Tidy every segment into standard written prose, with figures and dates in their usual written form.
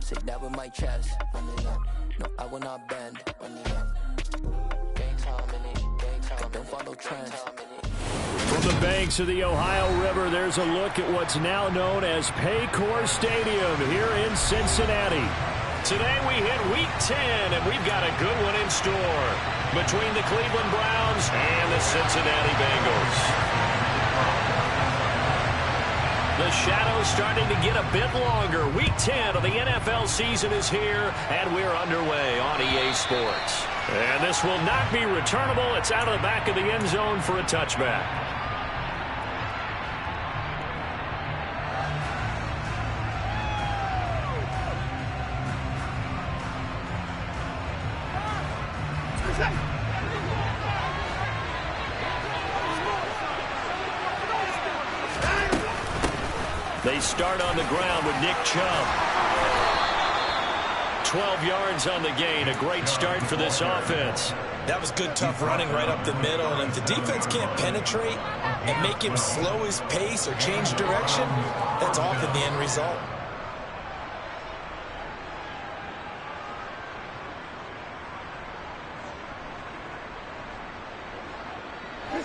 Say that with my chest. No, I will not bend. Don't follow trends. From the banks of the Ohio River, there's a look at what's now known as Paycor Stadium here in Cincinnati. Today we hit Week 10, and we've got a good one in store between the Cleveland Browns and the Cincinnati Bengals. The shadow's starting to get a bit longer. Week 10 of the NFL season is here, and we're underway on EA Sports. And this will not be returnable. It's out of the back of the end zone for a touchback. They start on the ground with Nick Chubb. 12 yards on the gain. A great start for this offense. That was good, tough running right up the middle. And if the defense can't penetrate and make him slow his pace or change direction, that's often the end result.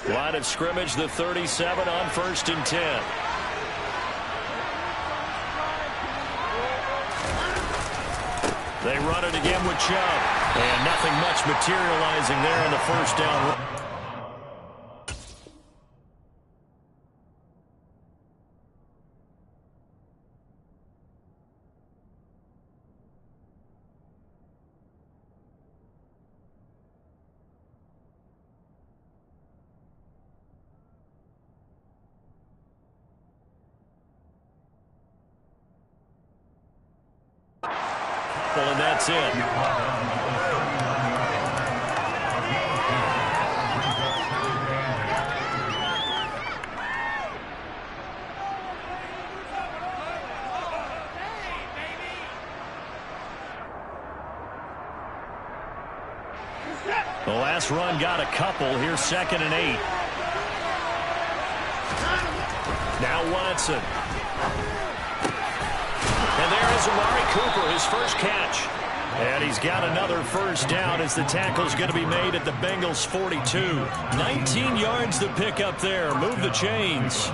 Line of scrimmage, the 37 on 1st and 10. They run it again with Chubb. And nothing much materializing there in the first down. And that's it. The last run got a couple. Here's 2nd and 8. Now Watson. And there is Amari Cooper, his first catch. And he's got another first down as the tackle's going to be made at the Bengals' 42. 19 yards to pick up there. Move the chains.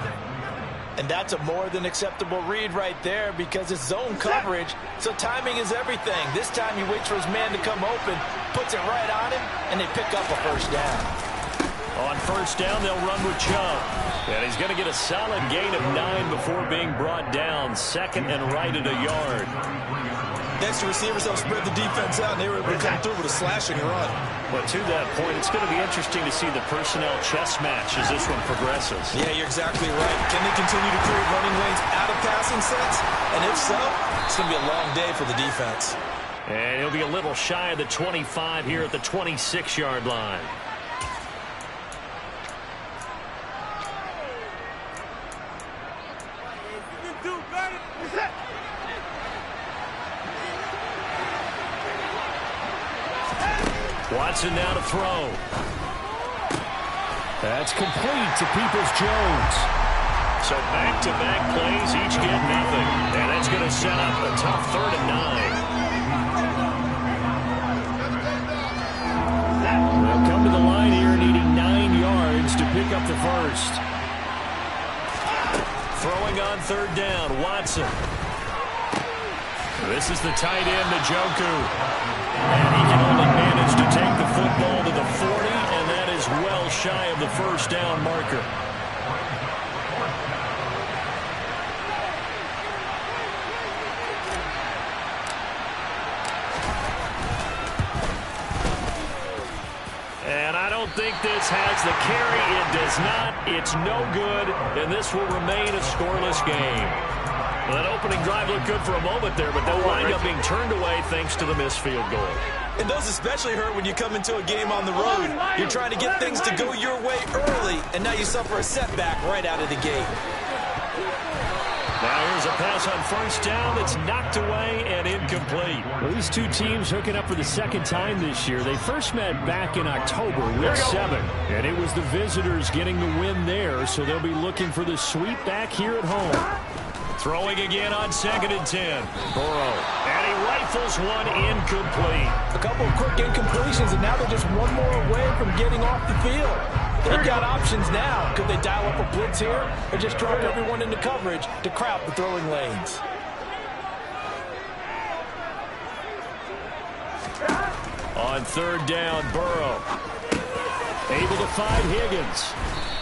And that's a more than acceptable read right there because it's zone coverage, so timing is everything. This time he waits for his man to come open, puts it right on him, and they pick up a first down. On first down, they'll run with Chubb. And he's going to get a solid gain of 9 before being brought down. 2nd and right at a yard. Next, the receivers help spread the defense out, and they were able to come through with a slashing run. But to that point, it's going to be interesting to see the personnel chess match as this one progresses. Yeah, you're exactly right. Can they continue to create running lanes out of passing sets? And if so, it's going to be a long day for the defense. And he'll be a little shy of the 25 here at the 26-yard line. Watson now to throw. That's complete to Peoples-Jones. So back-to-back plays, each get nothing. And that's going to set up a tough 3rd and 9. They'll come to the line here needing 9 yards to pick up the first. Throwing on 3rd down, Watson. This is the tight end, Njoku. And he can only manage to take the football to the 40, and that is well shy of the first down marker. And I don't think this has the carry. It does not. It's no good, and this will remain a scoreless game. Well, that opening drive looked good for a moment there, but they'll wind up being turned away thanks to the missed field goal. And those especially hurt when you come into a game on the road. You're trying to get things to go your way early, and now you suffer a setback right out of the gate. Now here's a pass on first down that's knocked away and incomplete. Well, these two teams hooking up for the second time this year. They first met back in October, week 7, and it was the visitors getting the win there, so they'll be looking for the sweep back here at home. Throwing again on 2nd and 10. Burrow. And he rifles one incomplete. A couple of quick incompletions, and now they're just one more away from getting off the field. They've got options now. Could they dial up a blitz here or just drop everyone into coverage to crowd the throwing lanes? On 3rd down, Burrow. Able to find Higgins.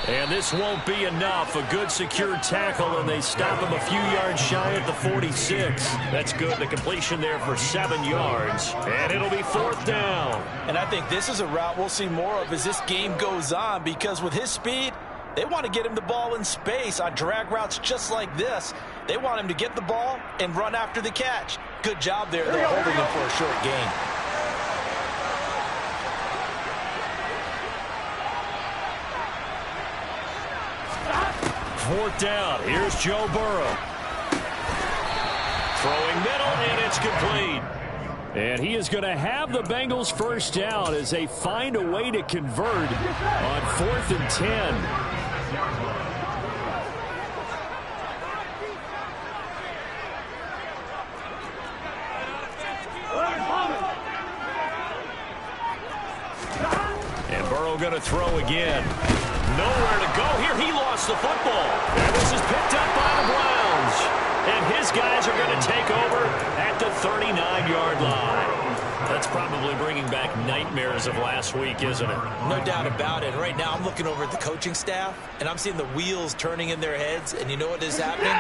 And this won't be enough. A good secure tackle, and they stop him a few yards shy at the 46. That's good. The completion there for 7 yards. And it'll be 4th down. And I think this is a route we'll see more of as this game goes on, because with his speed, they want to get him the ball in space on drag routes just like this. They want him to get the ball and run after the catch. Good job there, though, holding him for a short gain. Fourth down. Here's Joe Burrow. Throwing middle, and it's complete. And he is going to have the Bengals first down as they find a way to convert on 4th and 10. And Burrow going to throw again. Nowhere to go here. He lost the football. And this is picked up by the Browns. And his guys are going to take over at the 39-yard line. That's probably bringing back nightmares of last week, isn't it? No doubt about it. Right now I'm looking over at the coaching staff, and I'm seeing the wheels turning in their heads. And you know what is happening?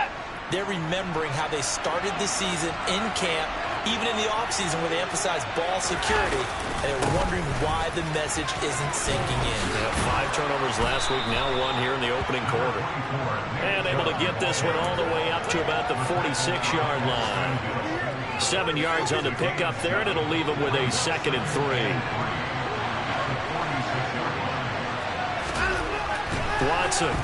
They're remembering how they started the season in camp, even in the offseason where they emphasized ball security, and they're wondering why the message isn't sinking in. Yeah, 5 turnovers last week, now 1 here in the opening quarter. And able to get this one all the way up to about the 46-yard line. 7 yards on the pickup there, and it'll leave them with a 2nd and 3. Watson.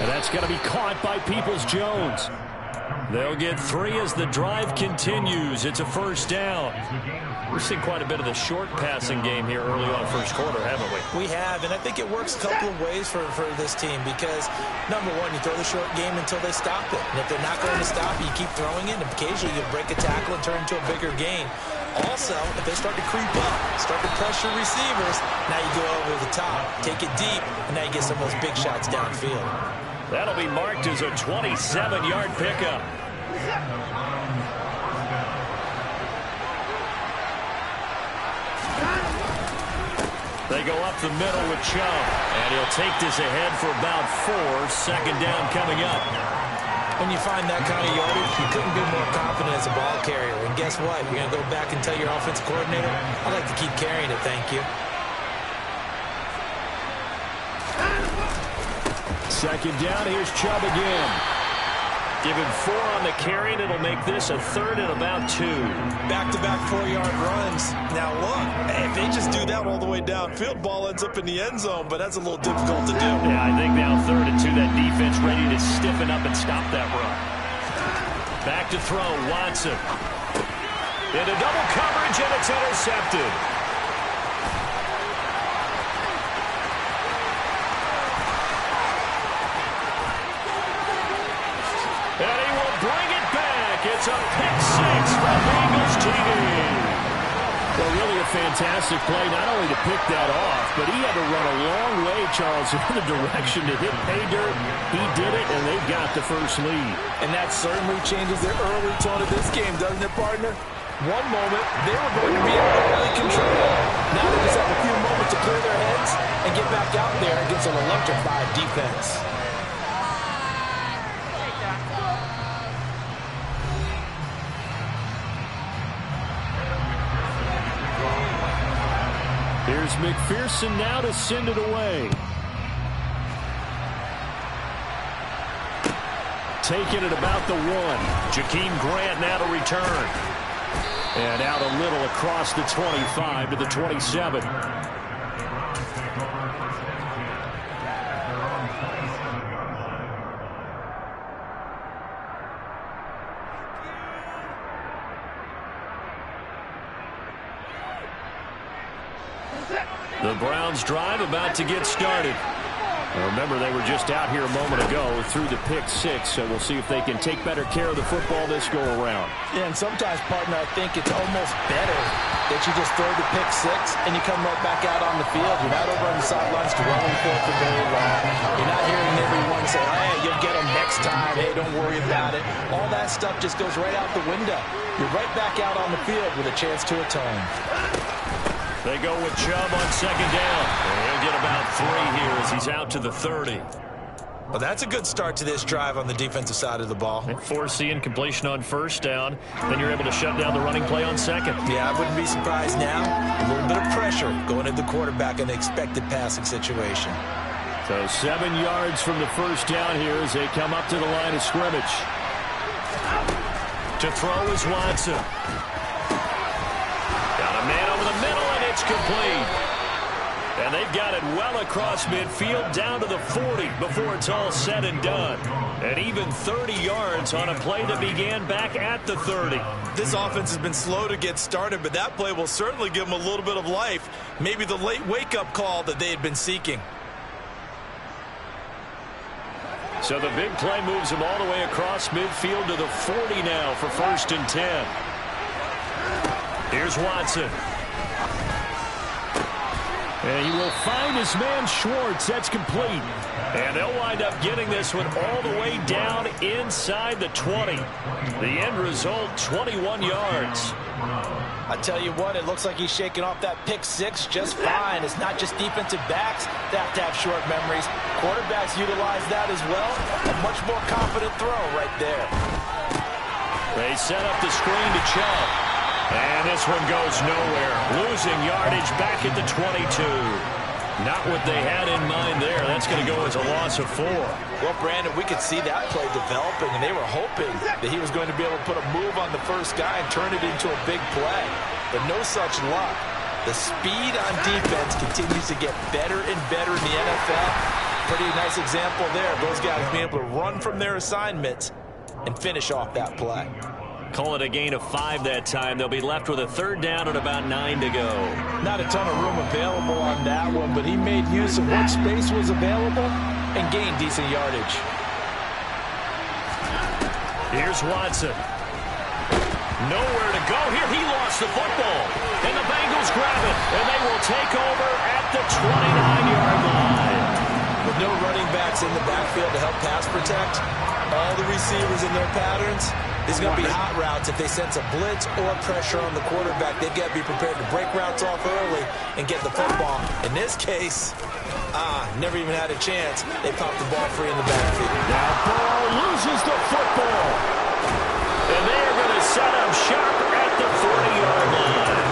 And that's going to be caught by Peoples-Jones. They'll get 3 as the drive continues. It's a first down. We've seen quite a bit of the short passing game here early on first quarter, haven't we? We have, and I think it works a couple of ways for this team because, number one, you throw the short game until they stop it. And if they're not going to stop it, you keep throwing it, and occasionally you break a tackle and turn into a bigger gain. Also, if they start to creep up, start to pressure receivers, now you go over the top, take it deep, and now you get some of those big shots downfield. That'll be marked as a 27-yard pickup. They go up the middle with Chubb, and he'll take this ahead for about 4. 2nd down coming up. When you find that kind of yardage, you couldn't be more confident as a ball carrier. And guess what? You're going to go back and tell your offensive coordinator, I'd like to keep carrying it, thank you. 2nd down, here's Chubb again. Give him 4 on the carry, and it'll make this a 3rd and about 2. Back-to-back 4-yard runs. Now look, if they just do that all the way downfield, ball ends up in the end zone, but that's a little difficult to do. Yeah, I think now 3rd and 2, that defense ready to stiffen up and stop that run. Back to throw, Watson. Into double coverage, and it's intercepted. And he will bring it back. It's a pick 6 from Bengals TV. Well, really a fantastic play, not only to pick that off, but he had to run a long way, Charles, in the direction to hit pay dirt. He did it, and they've got the first lead. And that certainly changes the early tone of this game, doesn't it, partner? One moment, they were going to be in early control. Now they just have a few moments to clear their heads and get back out there against an electrified defense. Here's McPherson now to send it away. Taking it about the 1. Jakeem Grant now to return. And out a little across the 25 to the 27. The Browns drive about to get started. Remember, they were just out here a moment ago through the pick six, so we'll see if they can take better care of the football this go-around. Yeah, and sometimes, partner, I think it's almost better that you just throw the pick six and you come right back out on the field. You're not over on the sidelines dwelling for it for very long. You're not hearing everyone say, hey, you'll get them next time. Hey, don't worry about it. All that stuff just goes right out the window. You're right back out on the field with a chance to atone. They go with Chubb on second down. He'll get about 3 here as he's out to the 30. Well, that's a good start to this drive on the defensive side of the ball. Forcing completion on first down. Then you're able to shut down the running play on second. Yeah, I wouldn't be surprised now. A little bit of pressure going at the quarterback in the expected passing situation. So 7 yards from the first down here as they come up to the line of scrimmage. To throw is Watson. Got a man over the middle, and it's complete. And they've got it well across midfield down to the 40 before it's all said and done. And even 30 yards on a play that began back at the 30. This offense has been slow to get started, but that play will certainly give them a little bit of life. Maybe the late wake-up call that they had been seeking. So the big play moves him all the way across midfield to the 40 now for 1st and 10. Here's Watson. And he will find his man Schwartz. That's complete. And they'll wind up getting this one all the way down inside the 20. The end result, 21 yards. I tell you what, it looks like he's shaking off that pick six just fine. It's not just defensive backs that have to have short memories. Quarterbacks utilize that as well. A much more confident throw right there. They set up the screen to Chubb. And this one goes nowhere. Losing yardage back at the 22. Not what they had in mind there. That's going to go as a loss of 4. Well, Brandon, we could see that play developing, and they were hoping that he was going to be able to put a move on the first guy and turn it into a big play. But no such luck. The speed on defense continues to get better and better in the NFL. Pretty nice example there. Those guys being able to run from their assignments and finish off that play. Call it a gain of 5 that time. They'll be left with a 3rd down and about 9 to go. Not a ton of room available on that one, but he made use of what space was available and gained decent yardage. Here's Watson. Nowhere to go here. He lost the football. And the Bengals grab it. And they will take over at the 29-yard line. With no running backs in the backfield to help pass protect, all the receivers in their patterns, there's going to be hot routes if they sense a blitz or pressure on the quarterback. They've got to be prepared to break routes off early and get the football. In this case, never even had a chance. They popped the ball free in the backfield. Now Burrow loses the football. And they are going to set up shop at the 40-yard line.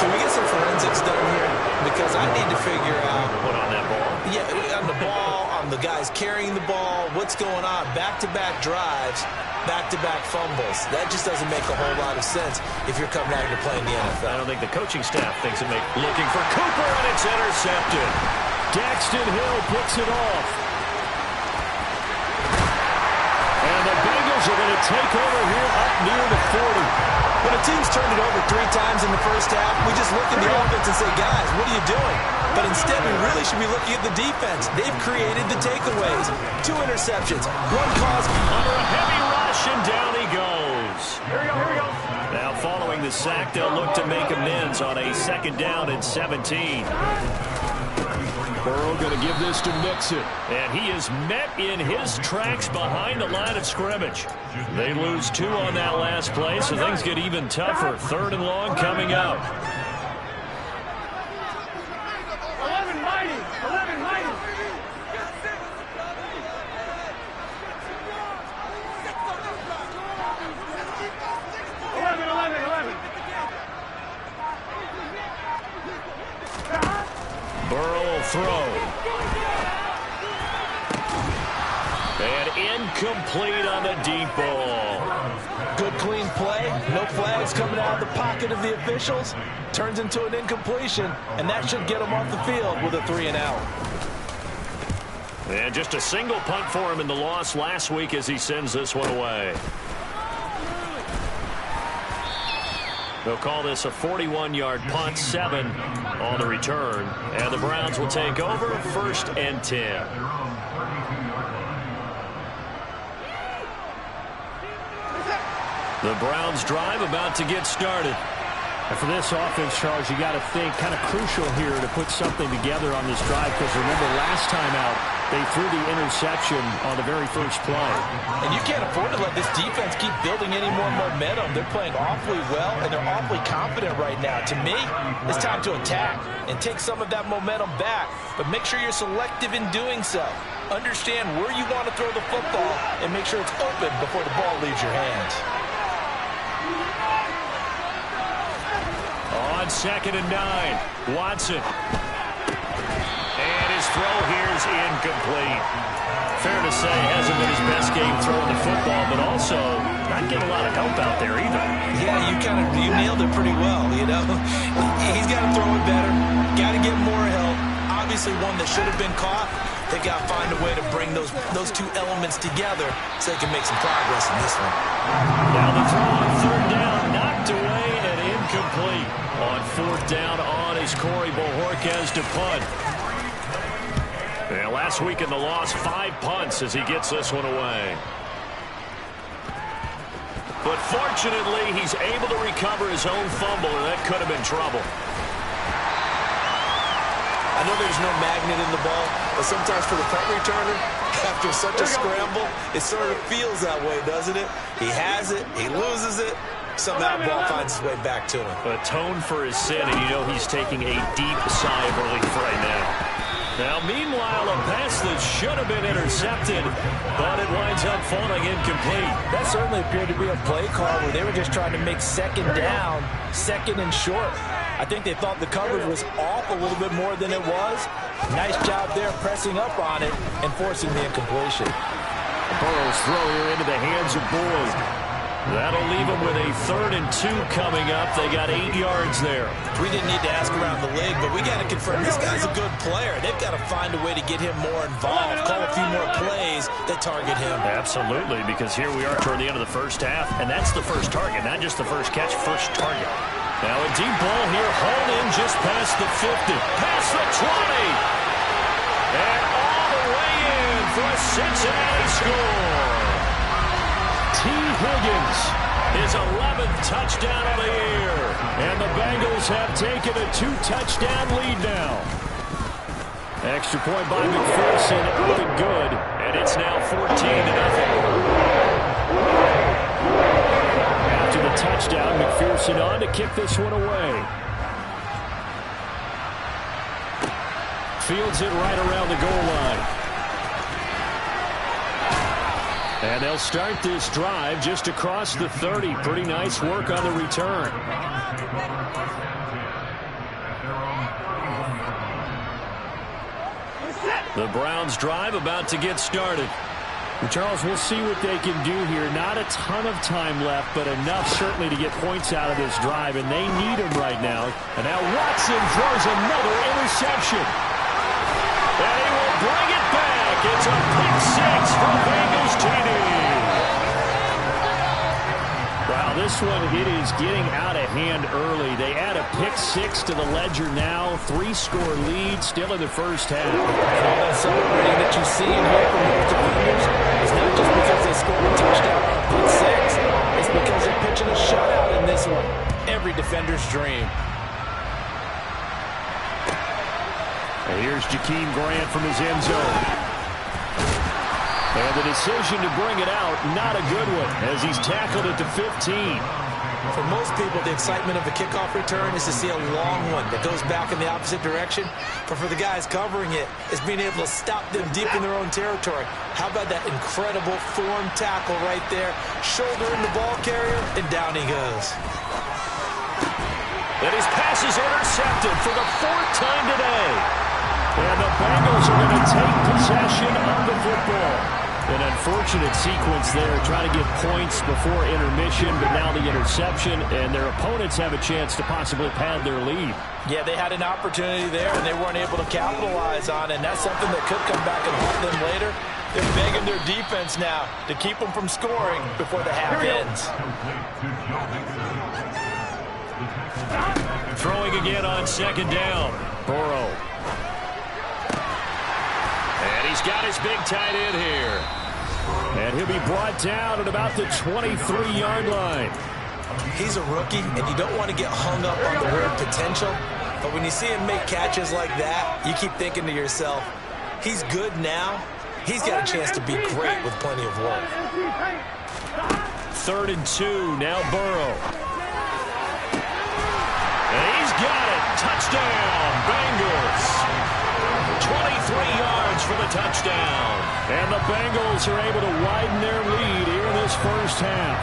Can we get some forensics done here? Because I need to figure out what on that ball. Yeah, on the ball, on the guys carrying the ball, what's going on. Back-to-back drives, back-to-back fumbles. That just doesn't make a whole lot of sense if you're coming out here playing the NFL. I don't think the coaching staff thinks it makes. Looking for Cooper, and it's intercepted. Daxton Hill picks it off. And the Bengals are going to take over here up near the 40. When a team's turned it over 3 times in the first half, we just look at the offense and say, guys, what are you doing? But instead, we really should be looking at the defense. They've created the takeaways. 2 interceptions, 1 cause. Under a heavy rush, and down he goes. Here we go. Now, following the sack, they'll look to make amends on a 2nd down and 17. Burrow going to give this to Mixon. And he is met in his tracks behind the line of scrimmage. They lose 2 on that last play, so things get even tougher. 3rd and long coming up. 11 mighty. 11 mighty. 11. Burrow will throw. And incomplete on the deep ball. Good clean play. No flags coming out of the pocket of the officials. Turns into an incompletion, and that should get him off the field with a 3 and out. And just a single punt for him in the loss last week as he sends this one away. They'll call this a 41-yard punt, 7 on the return. And the Browns will take over, 1st and 10. The Browns drive about to get started. And for this offense, Charles, you got to think kind of crucial here to put something together on this drive, because remember last time out they threw the interception on the very first play. And you can't afford to let this defense keep building any more momentum. They're playing awfully well, and they're awfully confident right now. To me, it's time to attack and take some of that momentum back, but make sure you're selective in doing so. Understand where you want to throw the football and make sure it's open before the ball leaves your hands. On 2nd and 9, Watson. And his throw here is incomplete. Fair to say, hasn't been his best game throwing the football, but also not getting a lot of help out there either. Yeah, you nailed it pretty well, you know. He's got to throw it better. Got to get more help. Obviously one that should have been caught. They got to find a way to bring those two elements together so they can make some progress in this one. Now the throw on 3rd down, knocked away and incomplete. On 4th down on is Corey Bojorquez to punt. And last week in the loss, 5 punts as he gets this one away. But fortunately, he's able to recover his own fumble, and that could have been trouble. I know there's no magnet in the ball, but sometimes for the punt returner, after such a scramble, it sort of feels that way, doesn't it? He has it, he loses it. Somehow the ball finds its way back to him. Atone for his sin, and you know he's taking a deep sigh of relief right now. Now, meanwhile, a pass that should have been intercepted, but it winds up falling incomplete. That certainly appeared to be a play call where they were just trying to make 2nd down, 2nd and short. I think they thought the coverage was off a little bit more than it was. Nice job there pressing up on it and forcing the incompletion. Burrow's throw here into the hands of Boyd. That'll leave them with a 3rd and 2 coming up. They got 8 yards there. We didn't need to ask around the league, but we got to confirm this guy's a good player. They've got to find a way to get him more involved, call a few more plays that target him. Absolutely, because here we are toward the end of the first half, and that's the first target, not just the first catch, first target. Now a deep ball here, hauled in just past the 50, past the 20, and all the way in for a Cincinnati score. T. Higgins, his 11th touchdown of the year. And the Bengals have taken a 2-touchdown lead now. Extra point by McPherson, up and good. And it's now 14-0. After the touchdown, McPherson on to kick this one away. Fields it right around the goal line. And they'll start this drive just across the 30. Pretty nice work on the return. The Browns drive about to get started. And Charles, we'll see what they can do here. Not a ton of time left, but enough certainly to get points out of this drive, and they need them right now. And now Watson throws another interception. And he will bring it back. It's a pick 6 for Bengals TD. Wow, this one, it is getting out of hand early. They add a pick 6 to the ledger now. 3-score lead, still in the first half. All that celebrating that you see in here from those defenders is not just because they scored a touchdown on pick 6. It's because they're pitching a shutout in this one. Every defender's dream. And here's Jakeem Grant from his end zone. And the decision to bring it out, not a good one, as he's tackled it to 15. For most people, the excitement of a kickoff return is to see a long one that goes back in the opposite direction. But for the guys covering it, it's being able to stop them deep in their own territory. How about that incredible form tackle right there? Shoulder in the ball carrier, and down he goes. And his pass is intercepted for the 4th time today. And the Bengals are going to take possession of the football. An unfortunate sequence there, trying to get points before intermission, but now the interception, and their opponents have a chance to possibly pad their lead. Yeah, they had an opportunity there, and they weren't able to capitalize on it, and that's something that could come back and haunt them later. They're begging their defense now to keep them from scoring before the half ends. Throwing again on second down. Burrow. And he's got his big tight end here. And he'll be brought down at about the 23-yard line. He's a rookie, and you don't want to get hung up on the word potential. But when you see him make catches like that, you keep thinking to yourself, he's good now. He's got a chance to be great with plenty of work. 3rd and 2, now Burrow. And he's got it. Touchdown, Bengals. 23 yards for the touchdown. And the Bengals are able to widen their lead here in this first half.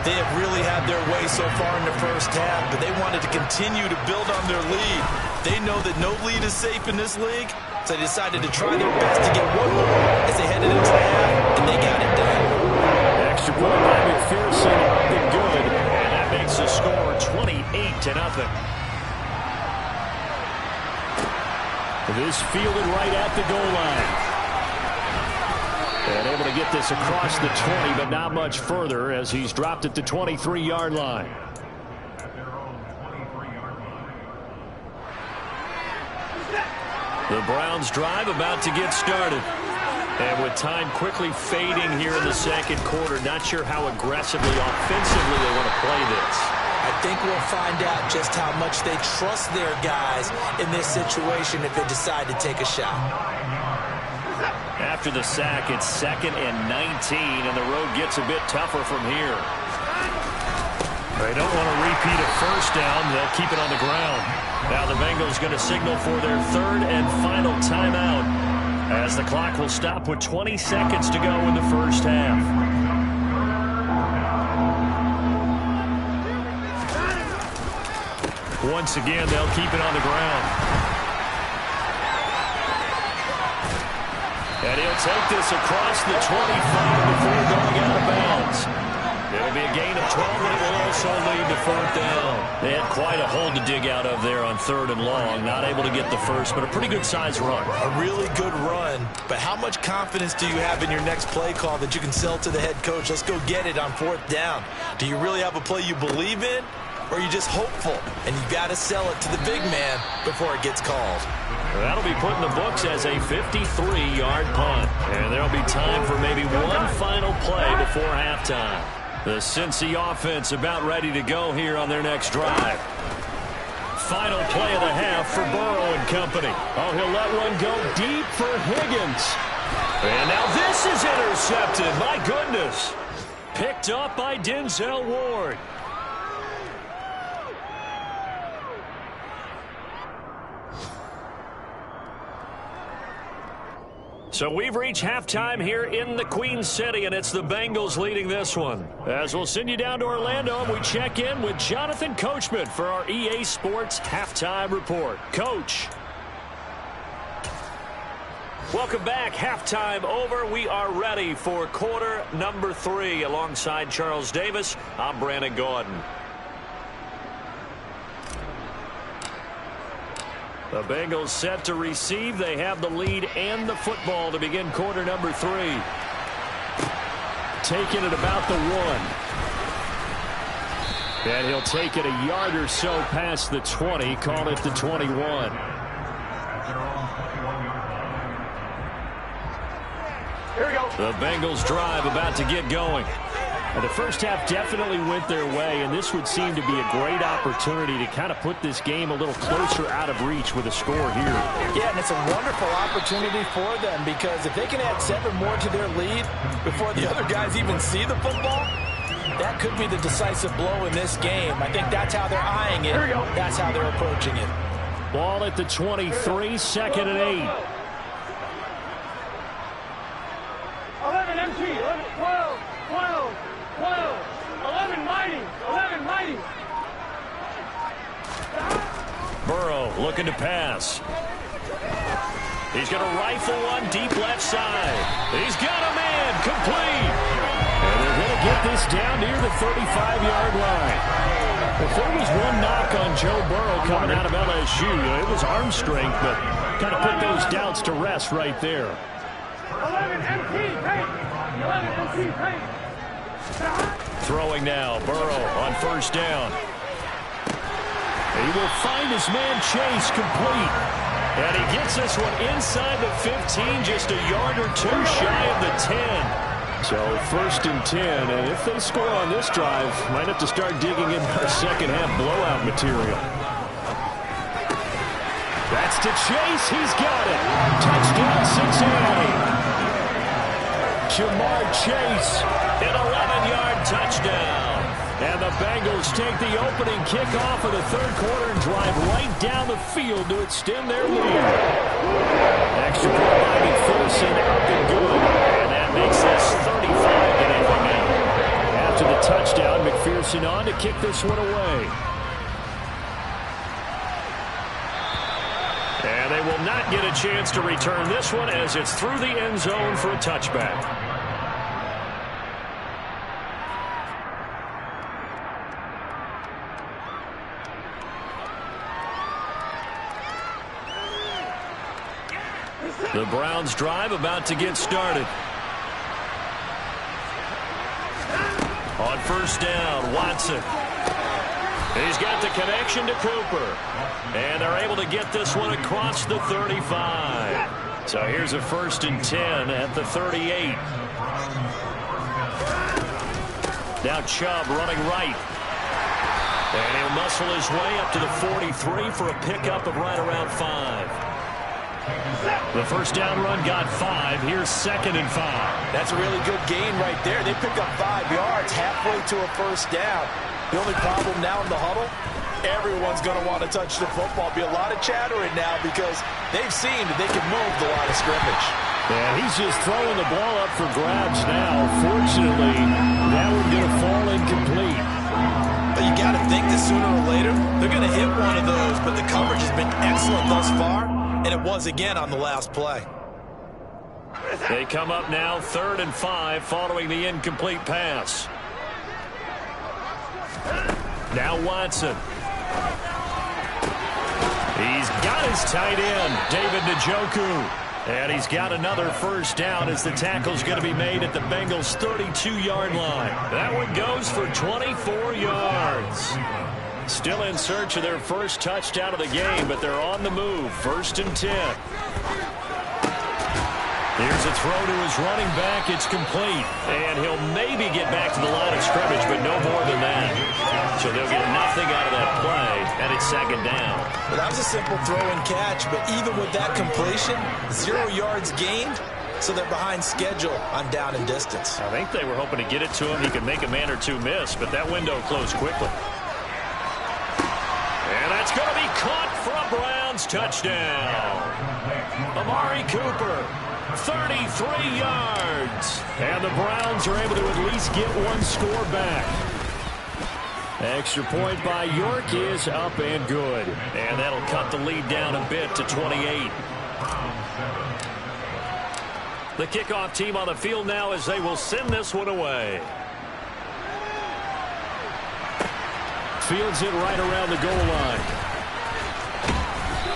They have really had their way so far in the first half, but they wanted to continue to build on their lead. They know that no lead is safe in this league, so they decided to try their best to get one more as they headed into the half, and they got it done. Extra point by McPherson, nothing good, and that makes the score 28-0. This fielded right at the goal line. And able to get this across the 20, but not much further as he's dropped at the 23-yard line. The Browns drive about to get started. And with time quickly fading here in the second quarter, not sure how aggressively, offensively they want to play this. I think we'll find out just how much they trust their guys in this situation if they decide to take a shot. After the sack, it's 2nd and 19, and the road gets a bit tougher from here. They don't want to repeat a first down. They'll keep it on the ground. Now the Bengals going to signal for their 3rd and final timeout as the clock will stop with 20 seconds to go in the first half. Once again, they'll keep it on the ground. And he'll take this across the 25 before going out of bounds. It'll be a gain of 12, and it will also lead to 4th down. They had quite a hole to dig out of there on 3rd and long. Not able to get the first, but a pretty good-sized run. A really good run, but how much confidence do you have in your next play call that you can sell to the head coach? Let's go get it on 4th down. Do you really have a play you believe in, or are you just hopeful, and you got to sell it to the big man before it gets called? That'll be put in the books as a 53-yard punt. And there'll be time for maybe one final play before halftime. The Cincy offense about ready to go here on their next drive. Final play of the half for Burrow and company. Oh, he'll let one go deep for Higgins. And now this is intercepted. My goodness. Picked up by Denzel Ward. So we've reached halftime here in the Queen City, and it's the Bengals leading this one. As we'll send you down to Orlando, and we check in with Jonathan Coachman for our EA Sports Halftime Report. Coach. Welcome back. Halftime over. We are ready for quarter number 3. Alongside Charles Davis, I'm Brandon Gordon. The Bengals set to receive. They have the lead and the football to begin quarter number 3. Taking it about the 1. And he'll take it a yard or so past the 20. Call it the 21. Here we go. The Bengals drive about to get going. And the first half definitely went their way, and this would seem to be a great opportunity to kind of put this game a little closer out of reach with a score here. Yeah, and it's a wonderful opportunity for them because if they can add 7 more to their lead before the other guys even see the football, that could be the decisive blow in this game. I think that's how they're eyeing it. That's how they're approaching it. Ball at the 23, 2nd and 8. 11 MT, 11, 12, 12, 12, 11 mighty, 11 mighty. Burrow looking to pass. He's going to rifle one deep left side. He's got a man complete. And they're going to get this down near the 35-yard line. If there was one knock on Joe Burrow coming out of LSU, it was arm strength, but kind of put those doubts to rest right there. 11 MT, paint. 11 MT, paint. Throwing now, Burrow on first down. He will find his man Chase complete. And he gets this one inside the 15, just a yard or two shy of the 10. So 1st and 10, and if they score on this drive, might have to start digging in our second half blowout material. That's to Chase. He's got it. Touchdown, Cincinnati. Jamar Chase, an 11-yard touchdown. And the Bengals take the opening kickoff of the 3rd quarter and drive right down the field to extend their lead. Extra point by McPherson, up and good. And that makes this 35-0 now. After the touchdown, McPherson on to kick this one away. And they will not get a chance to return this one as it's through the end zone for a touchback. The Browns drive about to get started. On 1st down, Watson. He's got the connection to Cooper. And they're able to get this one across the 35. So here's a 1st and 10 at the 38. Now Chubb running right. And he'll muscle his way up to the 43 for a pickup of right around 5. The 1st down run got 5. Here's 2nd and 5. That's a really good gain right there. They pick up 5 yards halfway to a 1st down. The only problem now in the huddle, everyone's going to want to touch the football. Be a lot of chattering now because they've seen that they can move the line of scrimmage. Yeah, he's just throwing the ball up for grabs now. Fortunately, that one's going to fall incomplete. But you got to think that sooner or later, they're going to hit one of those. But the coverage has been excellent thus far. And it was again on the last play. They come up now 3rd and 5 following the incomplete pass. Now Watson. He's got his tight end, David Njoku. And he's got another 1st down as the tackle's going to be made at the Bengals' 32-yard line. That one goes for 24 yards. Still in search of their first touchdown of the game, but they're on the move. 1st and 10. Here's a throw to his running back. It's complete. And he'll maybe get back to the line of scrimmage, but no more than that. So they'll get nothing out of that play, and it's 2nd down. Well, that was a simple throw and catch, but even with that completion, 0 yards gained, so they're behind schedule on down and distance. I think they were hoping to get it to him. He could make a man or two miss, but that window closed quickly. And that's going to be caught for a Browns touchdown. Amari Cooper, 33 yards. And the Browns are able to at least get one score back. Extra point by York is up and good. And that'll cut the lead down a bit to 28. The kickoff team on the field now as they will send this one away. Fields it right around the goal line.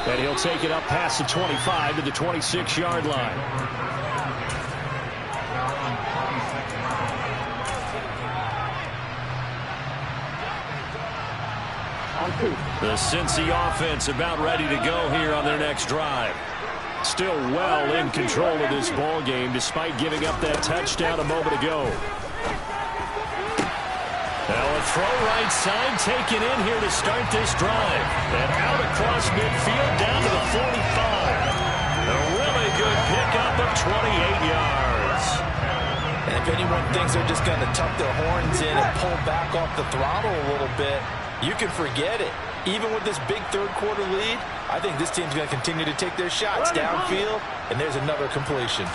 And he'll take it up past the 25 to the 26-yard line. The Cincy offense about ready to go here on their next drive. Still well in control of this ball game despite giving up that touchdown a moment ago. Now a throw right side taken in here to start this drive. And out across midfield down to the 45. A really good pickup of 28 yards. And if anyone thinks they're just going to tuck their horns in and pull back off the throttle a little bit, you can forget it. Even with this big third quarter lead, I think this team's going to continue to take their shots downfield, and there's another completion.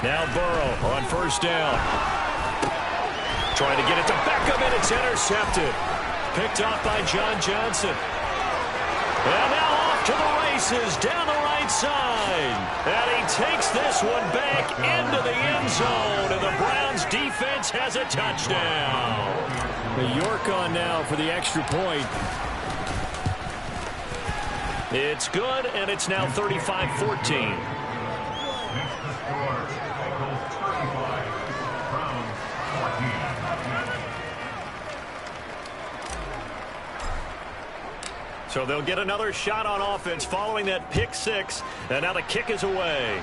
Now Burrow on 1st down. Trying to get it to Beckham, and it's intercepted. Picked off by John Johnson. And now off to the races down the right side. And he takes this one back into the end zone, and the Browns defense has a touchdown. The York on now for the extra point. It's good, and it's now 35-14. So they'll get another shot on offense following that pick six. And now the kick is away.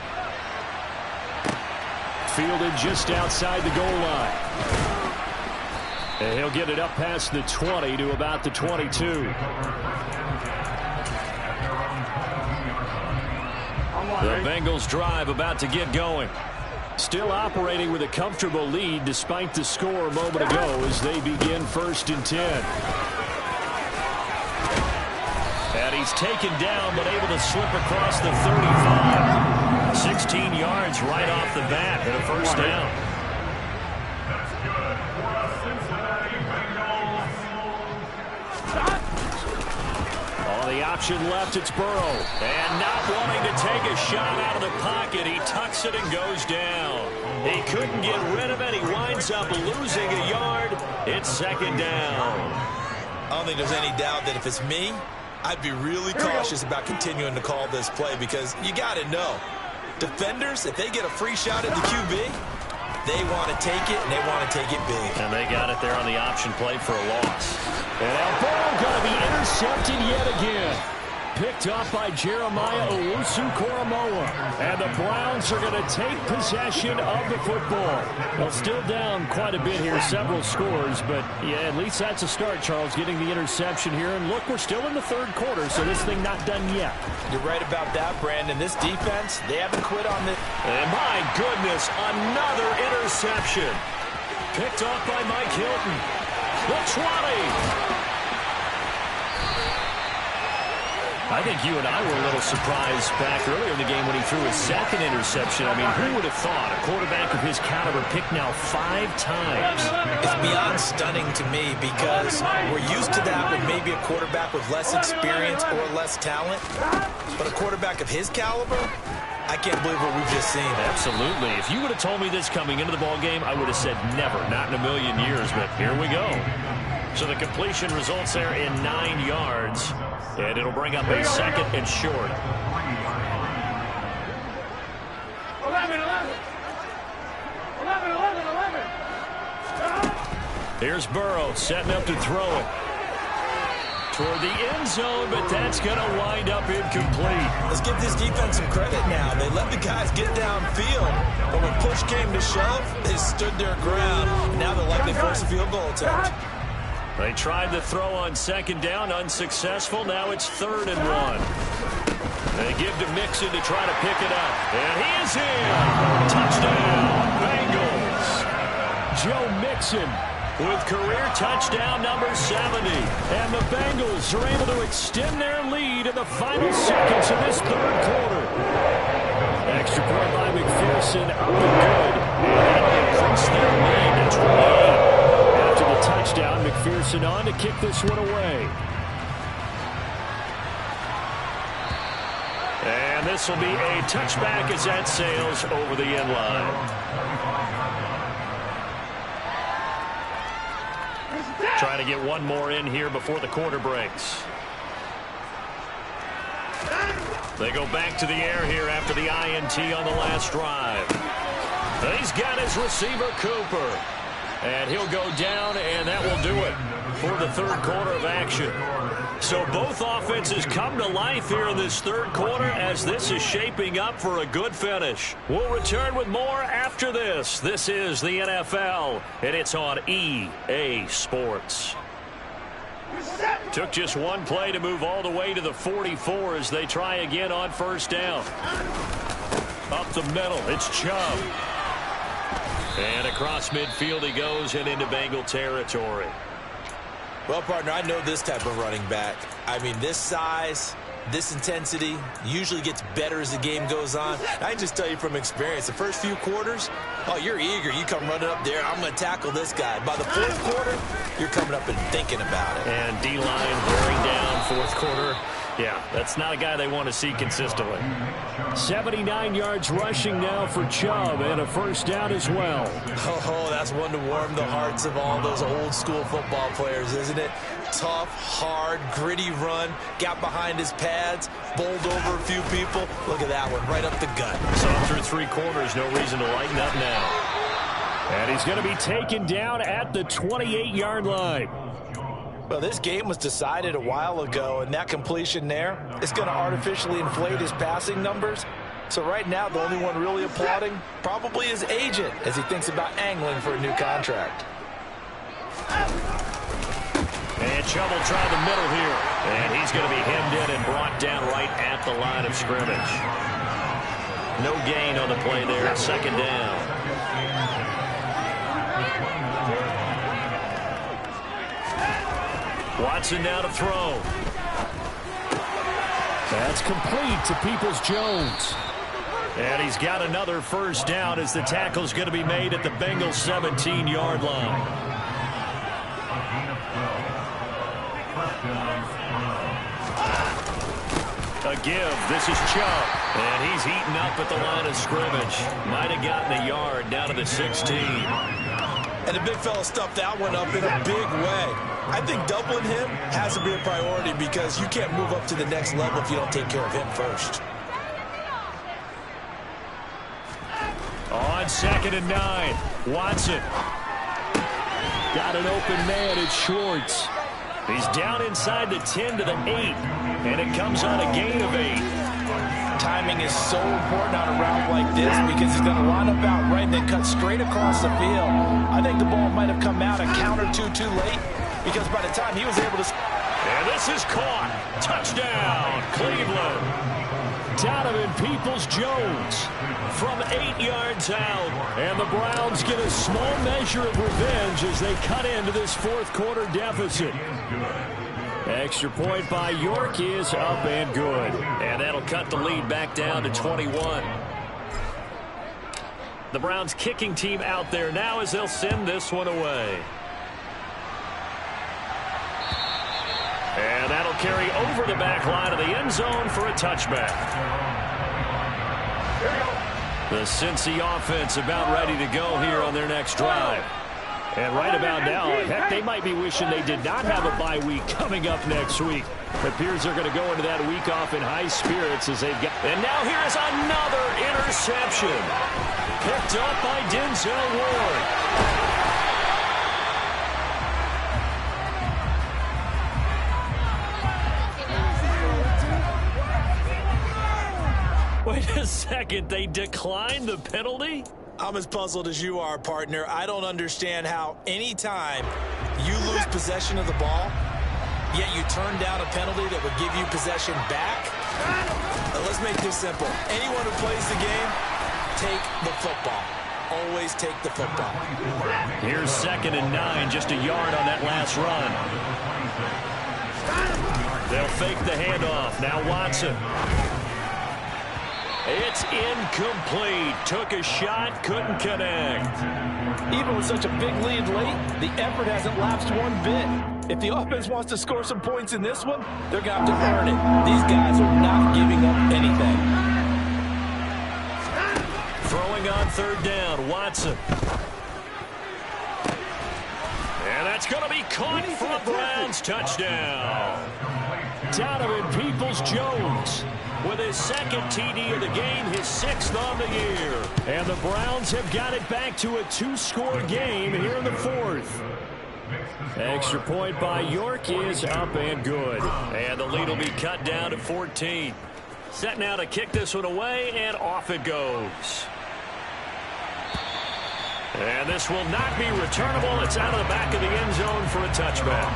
Fielded just outside the goal line. And he'll get it up past the 20 to about the 22. The Bengals drive about to get going. Still operating with a comfortable lead despite the score a moment ago as they begin 1st and 10. And he's taken down but able to slip across the 35. 16 yards right off the bat and a first down. On the option left, it's Burrow. And not wanting to take a shot out of the pocket, he tucks it and goes down. He couldn't get rid of it. He winds up losing a yard. It's 2nd down. I don't think there's any doubt that if it's me, I'd be really cautious about continuing to call this play because you got to know, defenders, if they get a free shot at the QB, they want to take it, and they want to take it big. And they got it there on the option play for a loss. And now Burrow going to be intercepted yet again. Picked up by Jeremiah Owusu-Koramoah. And the Browns are going to take possession of the football. Well, still down quite a bit here, several scores. But, yeah, at least that's a start, Charles, getting the interception here. And, look, we're still in the 3rd quarter, so this thing not done yet. You're right about that, Brandon. This defense, they haven't quit on this. And, my goodness, another interception. Picked off by Mike Hilton. The 20. I think you and I were a little surprised back earlier in the game when he threw his 2nd interception. I mean, who would have thought a quarterback of his caliber picked now 5 times? It's beyond stunning to me because we're used to that with maybe a quarterback with less experience or less talent. But a quarterback of his caliber, I can't believe what we've just seen. Absolutely. If you would have told me this coming into the ballgame, I would have said never, not in a million years. But here we go. So the completion results there in 9 yards. And it'll bring up a 2nd and short. 11, 11. 11, 11. Here's Burrow setting up to throw it. Toward the end zone, but that's going to wind up incomplete. Let's give this defense some credit now. They let the guys get downfield, but when push came to shove, they stood their ground. Now they're likely force a field goal attempt. They tried the throw on 2nd down, unsuccessful. Now it's 3rd and 1. They give to Mixon to try to pick it up. And he is in. Touchdown, Bengals. Joe Mixon with career touchdown number 70. And the Bengals are able to extend their lead in the final seconds of this 3rd quarter. Extra point by McPherson up and good. And that increased their lead to 28. After the touchdown, McPherson on to kick this one away. And this will be a touchback as that sails over the end line. Trying to get one more in here before the quarter breaks. They go back to the air here after the INT on the last drive. He's got his receiver, Cooper. And he'll go down, and that will do it for the 3rd quarter of action. So both offenses come to life here in this 3rd quarter as this is shaping up for a good finish. We'll return with more after this. This is the NFL, and it's on EA Sports. Took just one play to move all the way to the 44 as they try again on 1st down. Up the middle, it's Chubb. And across midfield he goes and into Bengal territory. Well, partner, I know this type of running back. I mean, this size, this intensity usually gets better as the game goes on. I can just tell you from experience, the first few quarters, oh, you're eager. You come running up there, I'm going to tackle this guy. By the 4th quarter, you're coming up and thinking about it. And D-line bearing down 4th quarter. Yeah, that's not a guy they want to see consistently. 79 yards rushing now for Chubb and a 1st down as well. Oh, that's one to warm the hearts of all those old school football players, isn't it? Tough, hard, gritty run, got behind his pads, bowled over a few people. Look at that one, right up the gut. So through 3 quarters, no reason to lighten up now. And he's going to be taken down at the 28-yard line. Well, this game was decided a while ago, and that completion there is going to artificially inflate his passing numbers. So right now, the only one really applauding probably his agent as he thinks about angling for a new contract. And Chubb will try the middle here. And he's going to be hemmed in and brought down right at the line of scrimmage. No gain on the play there. Second down. Watson now to throw. That's complete to Peoples-Jones. And he's got another first down as the tackle's going to be made at the Bengals 17-yard line. A give. This is Chubb. And he's eaten up at the line of scrimmage. Might have gotten a yard down to the 16. And the big fella stuffed that one up in a big way. I think doubling him has to be a priority because you can't move up to the next level if you don't take care of him first. On 2nd and 9, Watson. Got an open man. It's Schwartz. He's down inside the 10 to the 8, and it comes on a gain of 8. Timing is so important on a route like this because he's going to line up out right and then cut straight across the field. I think the ball might have come out a count or two too late because by the time he was able to... And this is caught. Touchdown, Cleveland. Donovan Peoples-Jones from 8 yards out. And the Browns get a small measure of revenge as they cut into this fourth quarter deficit. Extra point by York is up and good. And that'll cut the lead back down to 21. The Browns kicking team out there now as they'll send this one away. And that'll carry over the back line of the end zone for a touchback. The Cincy offense about ready to go here on their next drive. And right about now, heck, they might be wishing they did not have a bye week coming up next week. It appears they're going to go into that week off in high spirits as they've got... And now here is another interception. Picked up by Denzel Ward. Wait a second, they declined the penalty? I'm as puzzled as you are, partner. I don't understand how any time you lose possession of the ball, yet you turn down a penalty that would give you possession back. Now, let's make this simple. Anyone who plays the game, take the football. Always take the football. Here's 2nd and 9, just a yard on that last run. They'll fake the handoff. Now Watson. It's incomplete. Took a shot, couldn't connect. Even with such a big lead late, the effort hasn't lapsed one bit. If the offense wants to score some points in this one, they're going to have to earn it. These guys are not giving up anything. Throwing on 3rd down, Watson. And that's going to be caught for a Browns touchdown. Donovan Peoples-Jones with his 2nd TD of the game, his 6th on the year. And the Browns have got it back to a 2-score game here in the 4th. Extra point by York is up and good. And the lead will be cut down to 14. Set now to kick this one away, and off it goes. And this will not be returnable. It's out of the back of the end zone for a touchback.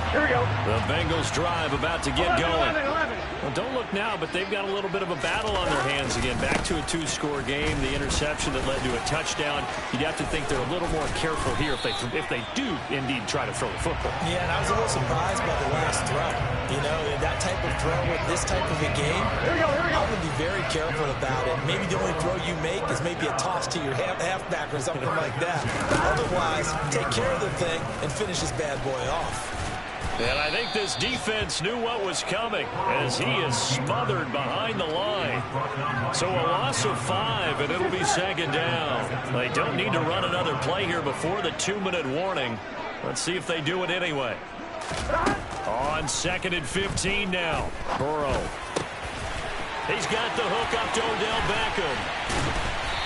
Here we go. The Bengals drive about to get going. 11. Well, don't look now, but they've got a little bit of a battle on their hands again. Back to a 2-score game. The interception that led to a touchdown. You'd have to think they're a little more careful here if they do indeed try to throw the football. Yeah, and I was a little surprised by the last throw. You know, that type of throw with this type of a game, I would be very careful about it. Maybe the only throw you make is maybe a toss to your halfback or something like that. Otherwise, take care of the thing and finish this bad boy off. And I think this defense knew what was coming as he is smothered behind the line. So a loss of 5, and it'll be 2nd down. They don't need to run another play here before the 2-minute warning. Let's see if they do it anyway. On 2nd and 15 now. Burrow. He's got the hook up to Odell Beckham.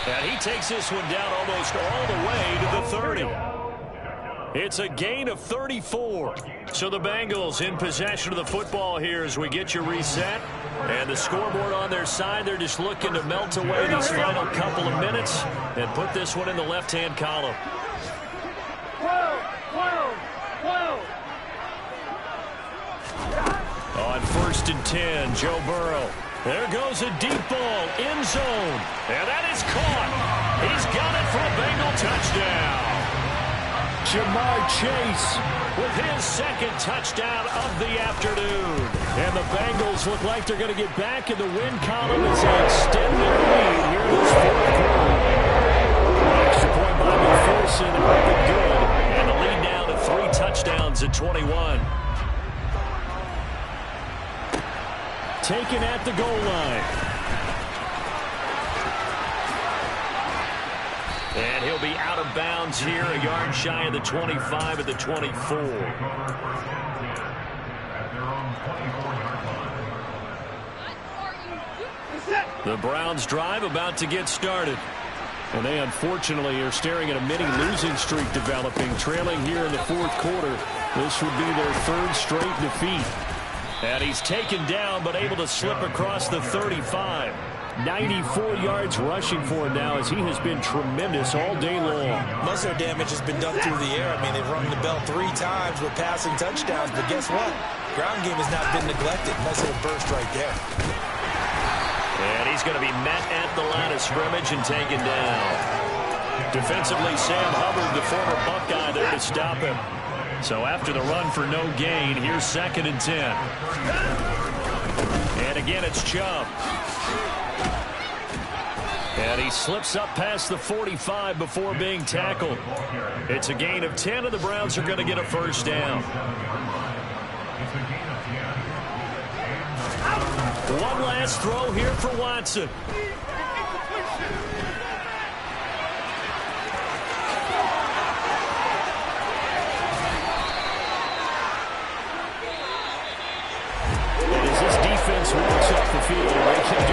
And he takes this one down almost all the way to the 30. It's a gain of 34. So the Bengals in possession of the football here as we get your reset. And the scoreboard on their side, they're just looking to melt away these final couple of minutes and put this one in the left-hand column. 12. On 1st and 10, Joe Burrow. There goes a deep ball, end zone. And that is caught. He's got it for a Bengal touchdown. Jamar Chase with his second touchdown of the afternoon. And the Bengals look like they're going to get back in the win column as they extend their lead here in this fourth quarter. Extra point by McPherson, up and good. And the lead now to 3 touchdowns at 21. Taken at the goal line. And he'll be out of bounds here, a yard shy of the 25 at the 24. The Browns drive about to get started. And they unfortunately are staring at a mini losing streak developing, trailing here in the fourth quarter. This would be their 3rd straight defeat. And he's taken down but able to slip across the 35. 94 yards rushing for him now as he has been tremendous all day long. Most of their damage has been done through the air. I mean, they've rung the bell 3 times with passing touchdowns, but guess what? Ground game has not been neglected. Nice little burst right there. And he's going to be met at the line of scrimmage and taken down. Defensively, Sam Hubbard, the former Buckeye, there to stop him. So after the run for no gain, here's 2nd and 10. And again, it's Chubb. And he slips up past the 45 before being tackled. It's a gain of 10, and the Browns are going to get a first down. One last throw here for Watson. And as this defense walks off the field, they can do